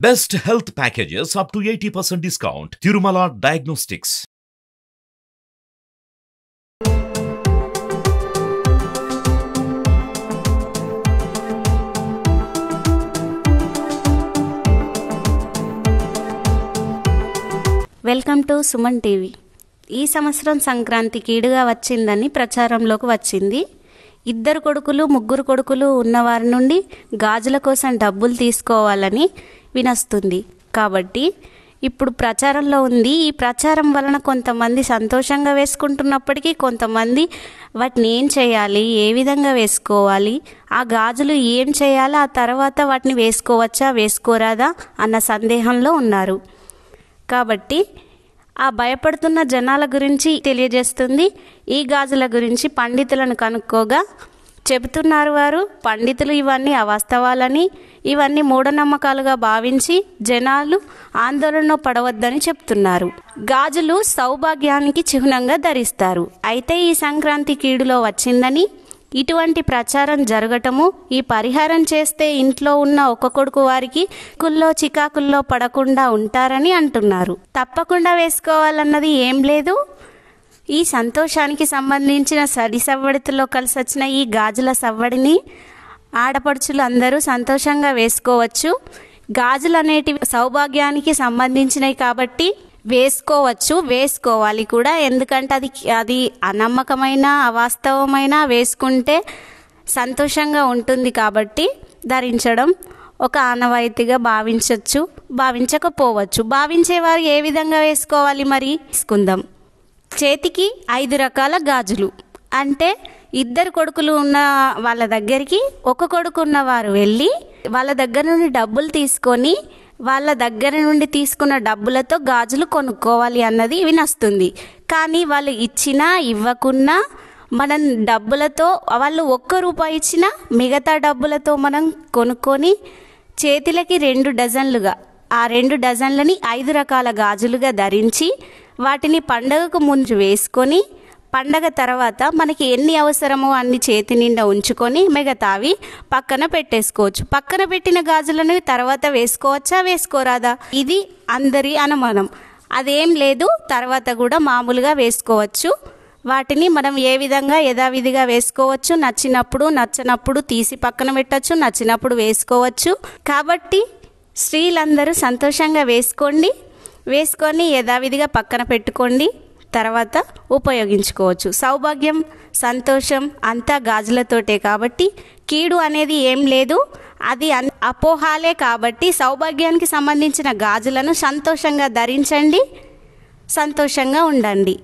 Best health packages up to 80% discount. Tirumala Diagnostics. Welcome to Suman TV. ఈ సంవత్సరం సంక్రాంతి కీడుగా వచ్చిందని ప్రచారంలోకి వచ్చింది. 2 కొడుకులు 3 కొడుకులు ఉన్నవారి నుండి గాజుల కోసం డబ్బులు తీసుకోవాలని వినొస్తుంది. కాబట్టి ఇప్పుడు ప్రచారంలో ఉంది. ఈ ప్రచారం వలన కొంతమంది సంతోషంగా వేసుకుంటున్నప్పటికీ కొంతమంది వాటిని ఏం చేయాలి, ఏ విధంగా వేసుకోవాలి, ఆ గాజులు ఏం చేయాలి, ఆ తర్వాత వాటిని వేసుకోవచ్చా వేసుకోరాదా అన్న సందేహంలో ఉన్నారు. కాబట్టి ఆ భయపడుతున్న జనాల గురించి తెలియజేస్తుంది. ఈ గాజుల గురించి పండితులను కనుక్కోగా చెబుతున్నారు వారు, పండితులు ఇవన్నీ అవాస్తవాలని, ఇవన్నీ మూఢనమ్మకాలుగా భావించి జనాలు ఆందోళన పడవద్దని చెప్తున్నారు. గాజులు సౌభాగ్యానికి చిహ్నంగా ధరిస్తారు. అయితే ఈ సంక్రాంతి కీడులో వచ్చిందని ఇటువంటి ప్రచారం జరగటము, ఈ పరిహారం చేస్తే ఇంట్లో ఉన్న ఒక కొడుకు వారికి చికాకుల్లో పడకుండా ఉంటారని అంటున్నారు. తప్పకుండా వేసుకోవాలన్నది ఏం లేదు. ఈ సంతోషానికి సంబంధించిన సవ్వడితో కలిసి వచ్చిన ఈ గాజుల సవ్వడిని ఆడపడుచులు అందరూ సంతోషంగా వేసుకోవచ్చు. గాజులు అనేటివి సౌభాగ్యానికి సంబంధించినవి కాబట్టి వేసుకోవచ్చు, వేసుకోవాలి కూడా. ఎందుకంటే అది అనమ్మకమైన అవాస్తవమైన వేసుకుంటే సంతోషంగా ఉంటుంది కాబట్టి ధరించడం ఒక ఆనవాయితీగా భావించవచ్చు, భావించకపోవచ్చు. భావించేవారు ఏ విధంగా వేసుకోవాలి మరి తీసుకుందాం. చేతికి 5 రకాల గాజులు. అంటే 2 కొడుకులు ఉన్న వాళ్ళ దగ్గరికి ఒక కొడుకు ఉన్నవారు వెళ్ళి వాళ్ళ దగ్గర నుండి డబ్బులు తీసుకొని వాళ్ళ దగ్గర నుండి తీసుకున్న డబ్బులతో గాజులు కొనుక్కోవాలి అన్నది వినొస్తుంది. కానీ వాళ్ళు ఇచ్చినా ఇవ్వకున్నా మనం డబ్బులతో, వాళ్ళు 1 రూపాయి ఇచ్చినా మిగతా డబ్బులతో మనం కొనుక్కొని చేతులకి 2 డజన్లుగా, ఆ 2 డజన్లని 5 రకాల గాజులుగా ధరించి వాటిని పండగకు ముందు వేసుకొని పండగ తర్వాత మనకి ఎన్ని అవసరమో అన్ని చేతి నిండా ఉంచుకొని మిగతావి పక్కన పెట్టేసుకోవచ్చు. పక్కన పెట్టిన గాజులను తర్వాత వేసుకోవచ్చా వేసుకోరాదా, ఇది అందరి అనుమానం. అదేం లేదు, తర్వాత కూడా మామూలుగా వేసుకోవచ్చు. వాటిని మనం ఏ విధంగా యథావిధిగా వేసుకోవచ్చు. నచ్చినప్పుడు నచ్చనప్పుడు తీసి పక్కన పెట్టచ్చు, నచ్చినప్పుడు వేసుకోవచ్చు. కాబట్టి స్త్రీలందరూ సంతోషంగా వేసుకొని యథావిధిగా పక్కన పెట్టుకోండి, తర్వాత ఉపయోగించుకోవచ్చు. సౌభాగ్యం సంతోషం అంతా గాజులతోటే కాబట్టి కీడు అనేది ఏం లేదు. అది అపోహాలే. కాబట్టి సౌభాగ్యానికి సంబంధించిన గాజులను సంతోషంగా ధరించండి, సంతోషంగా ఉండండి.